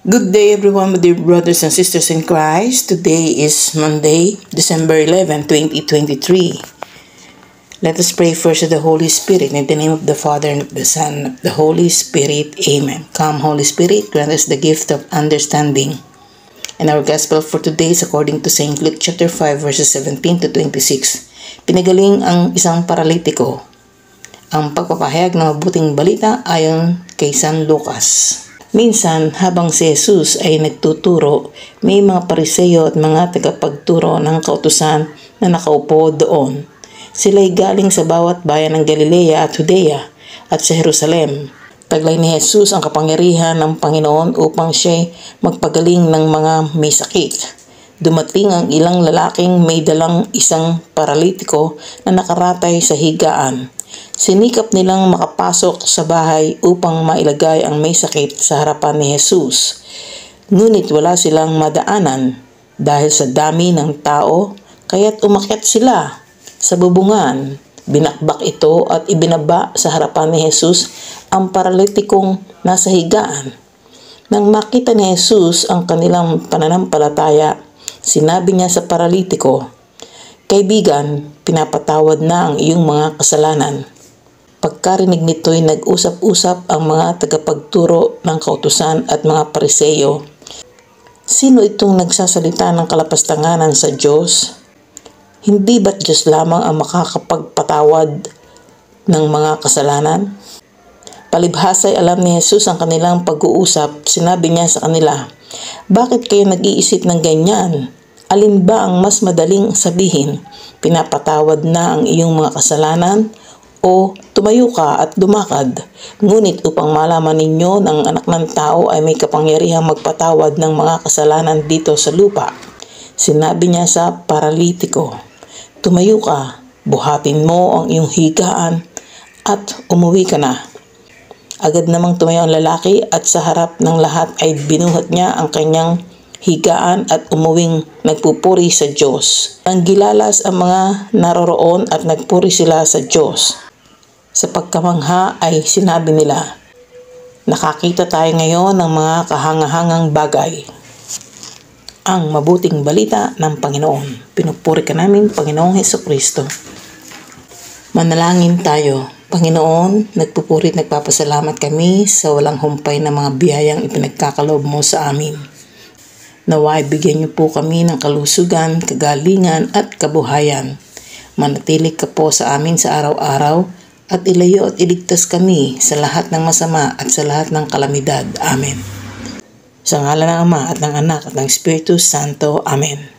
Good day everyone, my dear brothers and sisters in Christ. Today is Monday, December 11, 2023. Let us pray first to the Holy Spirit. In the name of the Father, and of the Son, and of the Holy Spirit. Amen. Come, Holy Spirit, grant us the gift of understanding. And our Gospel for today is according to St. Luke chapter 5, verses 17 to 26. Pinagaling ang isang paralitiko. Ang pagpapahayag ng mabuting balita ayon kay San Lucas. Minsan, habang si Jesus ay nagtuturo, may mga Pariseo at mga tagapagturo ng kautusan na nakaupo doon. Sila'y galing sa bawat bayan ng Galilea at Judea at sa Jerusalem. Taglay ni Jesus ang kapangyarihan ng Panginoon upang siya'y magpagaling ng mga may sakit. Dumating ang ilang lalaking may dalang isang paralitiko na nakaratay sa higaan. Sinikap nilang makapasok sa bahay upang mailagay ang may sakit sa harapan ni Jesus. Ngunit wala silang madaanan dahil sa dami ng tao, kaya't umakyat sila sa bubungan. Binakbak ito at ibinaba sa harapan ni Jesus ang paralitikong nasa higaan. Nang makita ni Jesus ang kanilang pananampalataya, sinabi niya sa paralitiko, "Kaibigan, pinapatawad na ang iyong mga kasalanan." Pagkarinig nito'y nag-usap-usap ang mga tagapagturo ng kautusan at mga Pariseo. Sino itong nagsasalita ng kalapastanganan sa Diyos? Hindi ba't Diyos lamang ang makakapagpatawad ng mga kasalanan? Palibhasa'y alam ni Jesus ang kanilang pag-uusap. Sinabi niya sa kanila, "Bakit kayo nag-iisip ng ganyan? Alin ba ang mas madaling sabihin? Pinapatawad na ang iyong mga kasalanan o tumayo ka at lumakad? Ngunit upang malaman ninyo ng Anak ng Tao ay may kapangyarihang magpatawad ng mga kasalanan dito sa lupa." Sinabi niya sa paralitiko, "Tumayo ka, buhatin mo ang iyong higaan at umuwi ka na." Agad namang tumayo ang lalaki at sa harap ng lahat ay binuhat niya ang kanyang higaan at umuwing nagpupuri sa Diyos. Ang gilalas ang mga naroroon at nagpuri sila sa Diyos. Sa pagkamangha ay sinabi nila, "Nakakita tayo ngayon ng mga kahangahangang bagay." Ang mabuting balita ng Panginoon. Pinupuri ka namin, Panginoong Hesukristo. Manalangin tayo. Panginoon, nagpupuri at nagpapasalamat kami sa walang humpay na mga biyayang ipinagkakaloob mo sa amin. Naway bigyan niyo po kami ng kalusugan, kagalingan at kabuhayan. Manatili ka po sa amin sa araw-araw at ilayo at iligtas kami sa lahat ng masama at sa lahat ng kalamidad. Amen. Sa ngalan ng Ama at ng Anak at ng Espiritu Santo. Amen.